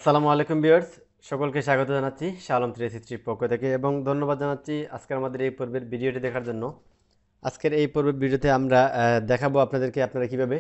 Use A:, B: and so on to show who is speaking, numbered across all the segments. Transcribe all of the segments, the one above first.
A: আসসালামু আলাইকুম ভিউয়ার্স, সকলকে স্বাগত জানাচ্ছি শাহালাম 363 পক্ষ থেকে এবং ধন্যবাদ জানাচ্ছি আজকের আমাদের এই পর্বের ভিডিওটি দেখার জন্য। আজকের এই পর্বের ভিডিওতে আমরা দেখাবো আপনাদেরকে আপনারা কিভাবে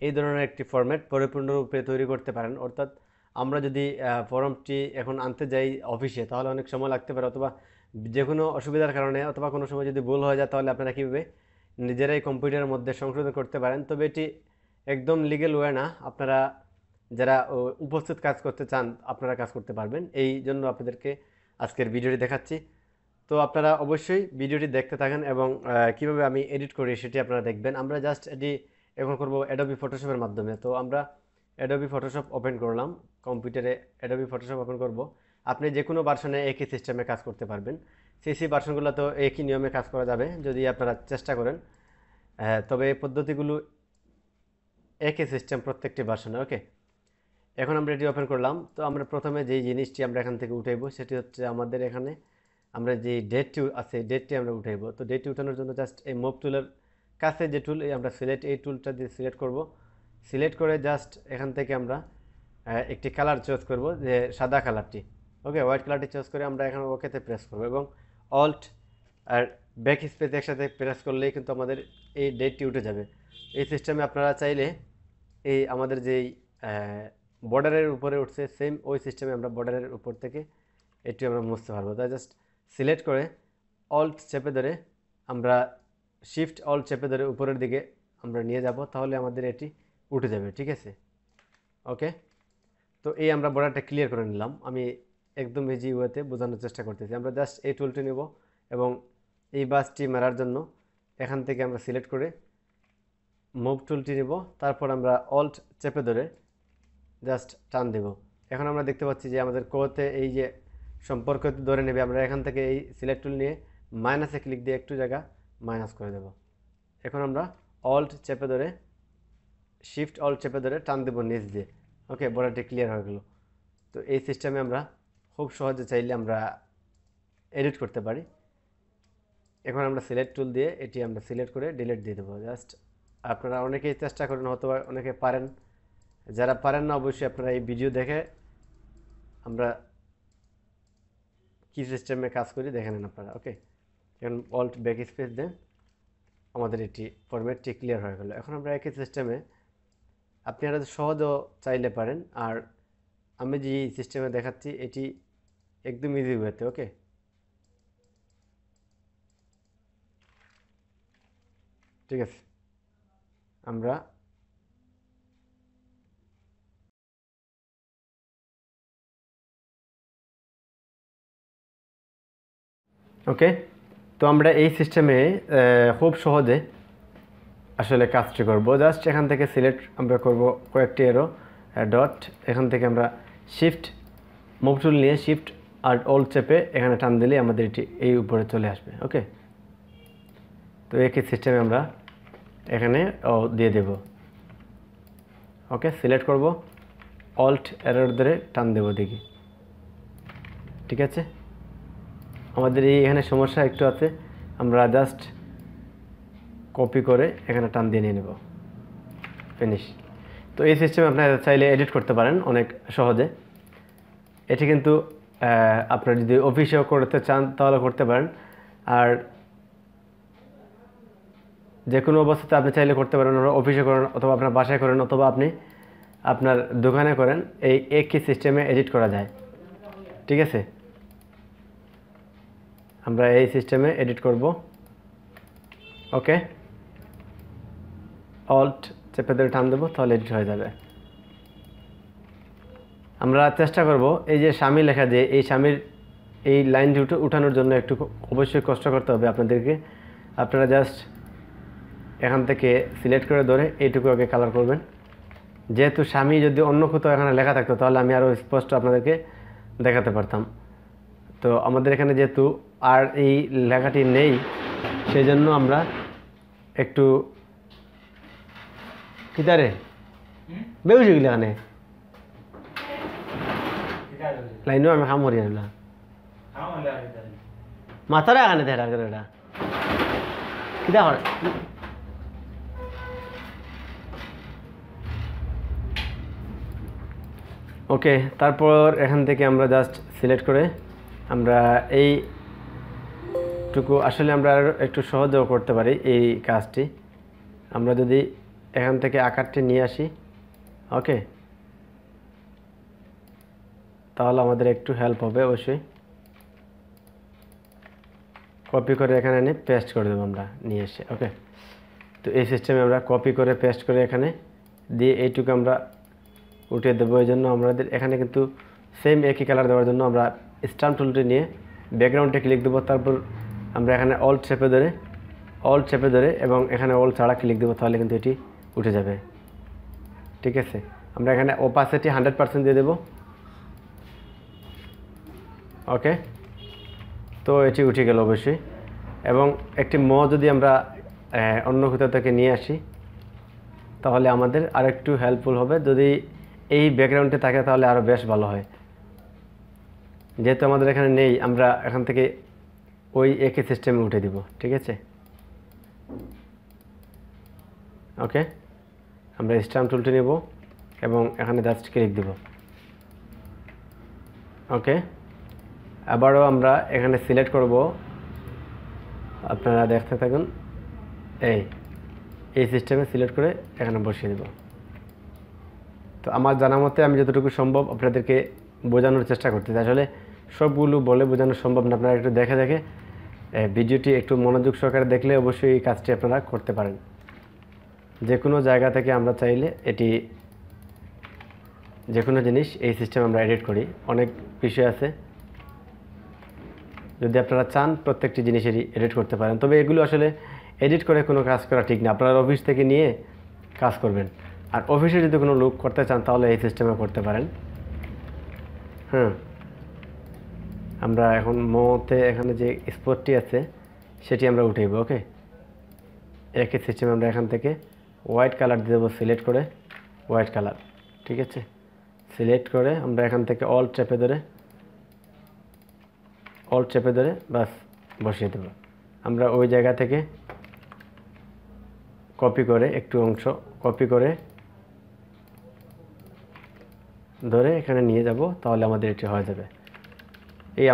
A: এই ধরনের একটি ফরম্যাট পরিপূর্ণরূপে তৈরি করতে পারেন। অর্থাৎ আমরা যদি ফর্মটি এখন আনতে যাই অফিসে, তাহলে অনেক সময় লাগতে পারে, অথবা যে কোনো অসুবিধার কারণে অথবা কোনো সময় যদি ভুল হয়ে যায়, তাহলে আপনারা কীভাবে নিজেরাই কম্পিউটারের মধ্যে সংশোধন করতে পারেন। তবে এটি একদম লিগ্যাল ওয়ে না, আপনারা যারা উপস্থিত কাজ করতে চান আপনারা কাজ করতে পারবেন। এই জন্য আপনাদেরকে আজকের ভিডিওটি দেখাচ্ছি। তো আপনারা অবশ্যই ভিডিওটি দেখতে থাকেন এবং কিভাবে আমি এডিট করি সেটি আপনারা দেখবেন। আমরা জাস্ট এটি এখন করব অ্যাডোবি ফটোশপের মাধ্যমে। তো আমরা অ্যাডোবি ফটোশপ ওপেন করলাম, কম্পিউটারে অ্যাডোবি ফটোশপ ওপেন করব। আপনি যে কোনো ভার্সনে একই সিস্টেমে কাজ করতে পারবেন। সিসি ভার্সনগুলো তো একই নিয়মে কাজ করা যাবে যদি আপনারা চেষ্টা করেন। তবে এই পদ্ধতিগুলো একই সিস্টেম প্রত্যেকটি ভার্সনে। ওকে, এখন আমরা এটি ওপেন করলাম। তো আমরা প্রথমে যেই জিনিসটি আমরা এখান থেকে উঠাইব সেটি হচ্ছে আমাদের এখানে আমরা যে ডেটটি আছে ডেটটি আমরা উঠাইব। তো ডেটটি উঠানোর জন্য জাস্ট এই মুভ টুলের কাছে যে টুল, এই আমরা সিলেক্ট, এই টুলটা দিয়ে সিলেক্ট করব। সিলেক্ট করে জাস্ট এখান থেকে আমরা একটি কালার চয়েস করব, যে সাদা কালারটি। ওকে, হোয়াইট কালারটি চয়েস করে আমরা এখানে ওকেতে প্রেস করব এবং অল্ট আর ব্যাক স্পেস একসাথে প্রেস করলেই কিন্তু আমাদের এই ডেটটি উঠে যাবে। এই সিস্টেমে আপনারা চাইলে এই আমাদের যেই বর্ডারের উপরে উঠছে সেম ওই সিস্টেমে আমরা বর্ডারের উপর থেকে এটি আমরা মুছতে পারবো। তাই জাস্ট সিলেক্ট করে অল্ট চেপে ধরে আমরা শিফট অল্ট চেপে ধরে উপরের দিকে আমরা নিয়ে যাব, তাহলে আমাদের এটি উঠে যাবে। ঠিক আছে, ওকে। তো এই আমরা বর্ডারটা ক্লিয়ার করে নিলাম। আমি একদম ইজি ওয়েতে বোঝানোর চেষ্টা করতেছি। আমরা জাস্ট এই টুলটি নেব এবং এই বাসটি মারার জন্য এখান থেকে আমরা সিলেক্ট করে মুভ টুলটি নেব, তারপর আমরা অল্ট চেপে ধরে জাস্ট টান দেব। এখন আমরা দেখতে পাচ্ছি যে আমাদের কোতে এই যে সম্পর্ক ধরে নেবে। আমরা এখান থেকে এই সিলেক্ট টুল নিয়ে মাইনাসে ক্লিক দিয়ে একটু জায়গা মাইনাস করে দেব। এখন আমরা অল্ট চেপে ধরে শিফট অল্ট চেপে ধরে টান দেব নিচ দিয়ে। ওকে, বর্ডারটি ক্লিয়ার হয়ে গেল। তো এই সিস্টেমে আমরা খুব সহজে চাইলে আমরা এডিট করতে পারি। এখন আমরা সিলেক্ট টুল দিয়ে এটি আমরা সিলেক্ট করে ডিলিট দিয়ে দেবো। জাস্ট আপনারা অনেকেই চেষ্টা করেন, হয়তো অনেকে পারেন, যারা পারেন না অবশ্যই আপনারা এই ভিডিও দেখে আমরা কি সিস্টেমে কাজ করি দেখে নেন আপনারা। ওকে, এখন অল্ট ব্যাক স্পেস দেন, আমাদের এটি ফরম্যাটটি ক্লিয়ার হয়ে গেল। এখন আমরা একই সিস্টেমে আপনারা সহজও চাইলে পারেন, আর আমি যে সিস্টেমে দেখাচ্ছি এটি একদম ইজি ওয়েতে। ওকে, ঠিক আছে। আমরা ওকে, তো আমরা এই সিস্টেমে খুব সহজে আসলে কাজটি করব। জাস্ট এখান থেকে সিলেক্ট আমরা করব কয়েকটি এরো ডট, এখান থেকে আমরা শিফট মুভ টুল নিয়ে শিফট আর অল চেপে এখানে টান দিলে আমাদের এটি এই উপরে চলে আসবে। ওকে, তো একই সিস্টেমে আমরা এখানে দিয়ে দেব। ওকে, সিলেক্ট করব, অল্ট এরর ধরে টান দেব দেখি। ঠিক আছে, আমাদের এই এখানে সমস্যা একটু আছে, আমরা জাস্ট কপি করে এখানে টান দিয়ে নিয়ে নেব, ফিনিশ। তো এই সিস্টেমে আপনারা চাইলে এডিট করতে পারেন অনেক সহজে। এটি কিন্তু আপনারা যদি অফিসেও করতে চান তাহলে করতে পারেন, আর যে কোনো অবস্থাতে আপনি চাইলে করতে পারেন। অফিসে করেন অথবা আপনার বাসায় করেন অথবা আপনি আপনার দোকানে করেন, এই একই সিস্টেমে এডিট করা যায়। ঠিক আছে, আমরা এই সিস্টেমে এডিট করব। ওকে, অল্ট চেপে ধরে টান দেবো, তাহলে এডিট হয়ে যাবে। আমরা চেষ্টা করব এই যে স্বামী লেখা, যে এই স্বামীর এই লাইনটি উঠানোর জন্য একটু অবশ্যই কষ্ট করতে হবে আপনাদেরকে। আপনারা জাস্ট এখান থেকে সিলেক্ট করে ধরে এইটুকু আগে কালার করবেন। যেহেতু স্বামী যদি অন্য কোথাও এখানে লেখা থাকতো তাহলে আমি আরও স্পষ্ট আপনাদেরকে দেখাতে পারতাম। তো আমাদের এখানে যেহেতু আর এই লেখাটি নেই, সেই জন্য আমরা একটু কিতারে বেউজি এখানে লাইনও আমি খাম করি না মাথারা এখানে দেখা করে এটা কিতা করে। ওকে, তারপর এখান থেকে আমরা জাস্ট সিলেক্ট করে আমরা এইটুকু আসলে আমরা আরও একটু সহজেও করতে পারি এই কাজটি। আমরা যদি এখান থেকে আকারটি নিয়ে আসি, ওকে, তাহলে আমাদের একটু হেল্প হবে অবশ্যই। কপি করে এখানে এনে পেস্ট করে দেবো আমরা নিয়ে এসে। ওকে, তো এই সিস্টেমে আমরা কপি করে পেস্ট করে এখানে দিয়ে এইটুকু আমরা উঠিয়ে দেবো। এই জন্য আমাদের এখানে কিন্তু সেম একই কালার দেওয়ার জন্য আমরা স্ট্যাম্প টুলটি নিয়ে ব্যাকগ্রাউন্ডে ক্লিক দেবো। তারপর আমরা এখানে অল্ট চেপে ধরে এবং এখানে অল ছাড়া ক্লিক দেবো, তাহলে কিন্তু এটি উঠে যাবে। ঠিক আছে, আমরা এখানে ওপাসিটি 100% দিয়ে দেবো। ওকে, তো এটি উঠে গেল অবশ্যই। এবং একটি যদি আমরা অন্য কোথাও থেকে নিয়ে আসি তাহলে আমাদের আরেকটু হেল্পফুল হবে। যদি এই ব্যাকগ্রাউন্ডে থাকে তাহলে আরও বেশ ভালো হয়। যেহেতু আমাদের এখানে নেই, আমরা এখান থেকে ওই একই সিস্টেমে উঠে দিব। ঠিক আছে, ওকে, আমরা স্ট্যাম্প টুলটি নেব এবং এখানে জাস্ট ক্লিক দেব। ওকে, আবারও আমরা এখানে সিলেক্ট করব, আপনারা দেখতে থাকুন। এই সিস্টেমে সিলেক্ট করে এখানে বসিয়ে দেব। তো আমার জানা মতে আমি যতটুকু সম্ভব আপনাদেরকে বোঝানোর চেষ্টা করতেছি। আসলে সবগুলো বলে বোঝানো সম্ভব না, আপনারা একটু দেখে ভিডিওটি একটু মনোযোগ সহকারে দেখলে অবশ্যই এই কাজটি আপনারা করতে পারেন। যে কোনো জায়গা থেকে আমরা চাইলে এটি যে কোনো জিনিস এই সিস্টেমে আমরা এডিট করি। অনেক বিষয় আছে, যদি আপনারা চান প্রত্যেকটি জিনিসেরই এডিট করতে পারেন। তবে এগুলো আসলে এডিট করে কোনো কাজ করা ঠিক না, আপনারা অফিস থেকে নিয়ে কাজ করবেন। আর অফিসে যদি কোনো লুক করতে চান তাহলে এই সিস্টেমে করতে পারেন। আমরা এখন এখানে যে স্পটটি আছে সেটি আমরা উঠাইব। ওকে, একই সিস্টেমে আমরা এখান থেকে হোয়াইট কালার দিয়ে দেবো, সিলেক্ট করে হোয়াইট কালার। ঠিক আছে, সিলেক্ট করে আমরা এখান থেকে অল্ট চেপে ধরে বাস বসিয়ে দেব। আমরা ওই জায়গা থেকে কপি করে একটু অংশ কপি করে ধরে এখানে নিয়ে যাব, তাহলে আমাদের এটি হয়ে যাবে।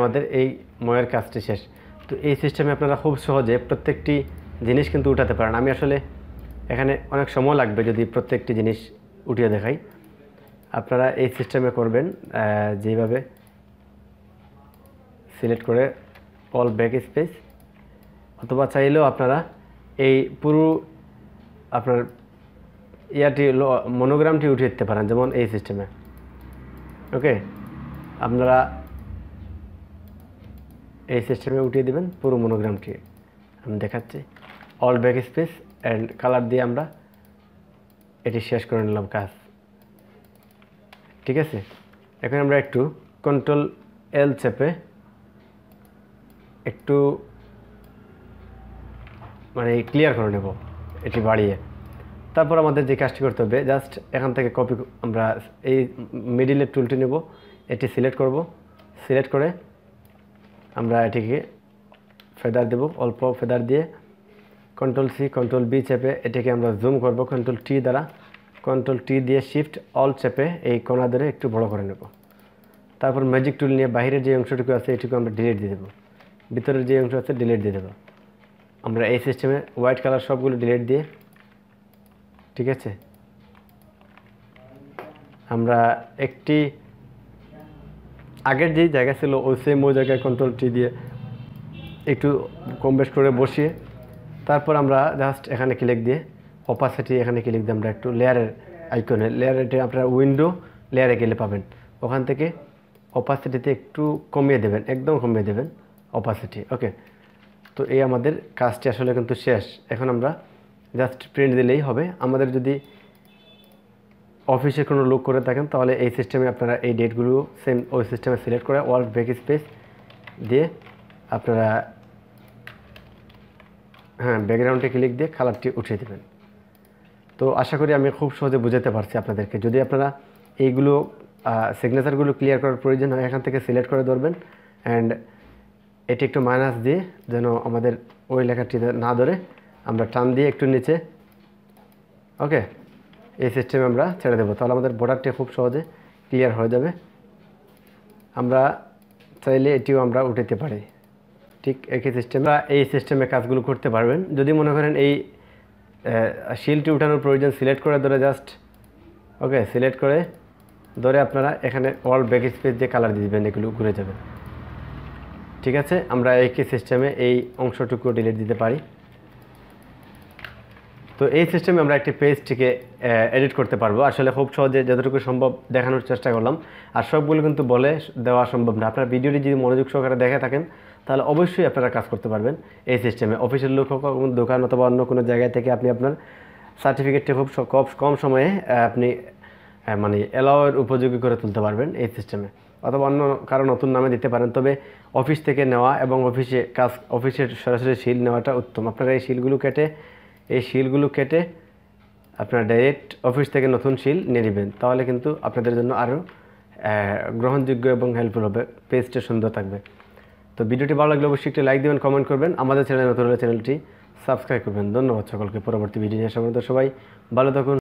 A: আমাদের এই ময়ের কাজটি শেষ। তো এই সিস্টেমে আপনারা খুব সহজে প্রত্যেকটি জিনিস কিন্তু উঠাতে পারেন। আমি আসলে এখানে অনেক সময় লাগবে যদি প্রত্যেকটি জিনিস উঠিয়ে দেখাই। আপনারা এই সিস্টেমে করবেন যেভাবে সিলেক্ট করে অল ব্যাক স্পেস, অথবা চাইলেও আপনারা এই পুরো আপনার মনোগ্রামটি উঠিয়ে দিতে পারেন, যেমন এই সিস্টেমে। ওকে, আপনারা এই সিস্টেমে উঠিয়ে দেবেন পুরো মনোগ্রামটি। আমি দেখাচ্ছি, all back space and colour দিয়ে আমরা এটি শেষ করে নিলাম কাজ। ঠিক আছে, এখন আমরা একটু কন্ট্রোল এল চেপে একটু ক্লিয়ার করে নেব এটি বাড়িয়ে। তারপর আমাদের যে কাজটি করতে হবে, জাস্ট এখান থেকে কপি, আমরা এই মিডিলের টুলটি নেব, এটি সিলেক্ট করব। সিলেক্ট করে আমরা এটিকে ফেদার দেব, অল্প ফেদার দিয়ে কন্ট্রোল সি কন্ট্রোল বি চেপে এটিকে আমরা জুম করব কন্ট্রোল টি দ্বারা। কন্ট্রোল টি দিয়ে শিফট অল চেপে এই কোণা ধরে একটু বড় করে নেব। তারপর ম্যাজিক টুল নিয়ে বাইরের যে অংশটুকু আছে এটুকু আমরা ডিলিট দিয়ে দেবো, ভিতরের যে অংশ আছে ডিলিট দিয়ে দেবো। আমরা এই সিস্টেমে হোয়াইট কালার সবগুলো ডিলিট দিয়ে, ঠিক আছে, আমরা একটি আগের যেই জায়গা ছিল ওই সেম ওই জায়গায় কন্ট্রোল টি দিয়ে একটু কম বেশ করে বসিয়ে তারপর আমরা জাস্ট এখানে ক্লিক দিয়ে অপাসিটি এখানে ক্লিক দিয়ে আমরা একটু লেয়ারের আইকনে, লেয়ারটা আপনারা উইন্ডো লেয়ারে গেলে পাবেন, ওখান থেকে অপাসিটিতে একটু কমিয়ে দেবেন, একদম কমিয়ে দেবেন অপাসিটি। ওকে, তো এই আমাদের কাজটি আসলে কিন্তু শেষ। এখন আমরা জাস্ট প্রিন্ট দিলেই হবে। আমাদের যদি অফিসে কোনো লুক করে থাকেন তাহলে এই সিস্টেমে আপনারা এই ডেটগুলো সেম ওই সিস্টেমে সিলেক্ট করে ওয়ার্ক ব্যাক স্পেস দিয়ে আপনারা ব্যাকগ্রাউন্ডে ক্লিক দিয়ে কালারটি উঠিয়ে দেবেন। তো আশা করি আমি খুব সহজে বুঝাতে পারছি আপনাদেরকে। যদি আপনারা এইগুলো সিগনেচারগুলো ক্লিয়ার করার প্রয়োজন হয় এখান থেকে সিলেক্ট করে ধরবেন অ্যান্ড এটি একটু মাইনাস দিয়ে যেন আমাদের ওই লেখাটি না ধরে আমরা টান দিয়ে একটু নিচে, ওকে, এই সিস্টেমে আমরা ছেড়ে দেবো, তাহলে আমাদের বর্ডারটি খুব সহজে ক্লিয়ার হয়ে যাবে। আমরা চাইলে এটিও আমরা উঠাতে পারি। ঠিক একই সিস্টেমে এই সিস্টেমে কাজগুলো করতে পারবেন। যদি মনে করেন এই শিলটি উঠানোর প্রয়োজন, সিলেক্ট করে ধরে জাস্ট ওকে সিলেক্ট করে ধরে আপনারা এখানে অল ব্যাক স্পেস দিয়ে কালার দিয়ে দেবেন, এগুলো ঘুরে যাবে। ঠিক আছে, আমরা একই সিস্টেমে এই অংশটুকু ডিলিট দিতে পারি। তো এই সিস্টেমে আমরা একটি পেজটিকে এডিট করতে পারবো। আসলে খুব সহজে যতটুকু সম্ভব দেখানোর চেষ্টা করলাম, আর সবগুলো কিন্তু বলে দেওয়া সম্ভব না। আপনার ভিডিওটি যদি মনোযোগ সহকারে দেখে থাকেন তাহলে অবশ্যই আপনারা কাজ করতে পারবেন এই সিস্টেমে। অফিসের লোক হোক, দোকান অথবা অন্য কোনো জায়গায় থেকে আপনি আপনার সার্টিফিকেটটি খুব কম সময়ে আপনি মানে অ্যালাওয়ের উপযোগী করে তুলতে পারবেন এই সিস্টেমে, অথবা অন্য কারো নতুন নামে দিতে পারেন। তবে অফিস থেকে নেওয়া এবং অফিসের সরাসরি শিল নেওয়াটা উত্তম। আপনারা এই শিলগুলো কেটে আপনারা ডাইরেক্ট অফিস থেকে নতুন শিল নিয়ে নেবেন, তাহলে কিন্তু আপনাদের জন্য আরও গ্রহণযোগ্য এবং হেল্পফুল হবে, পেজটা সুন্দর থাকবে। তো ভিডিওটি ভালো লাগলে অবশ্যই একটি লাইক দেবেন, কমেন্ট করবেন, আমাদের চ্যানেলে নতুন হলে চ্যানেলটি সাবস্ক্রাইব করবেন। ধন্যবাদ সকলকে। পরবর্তী ভিডিও নিয়ে আসা পর্যন্ত সবাই ভালো থাকুন।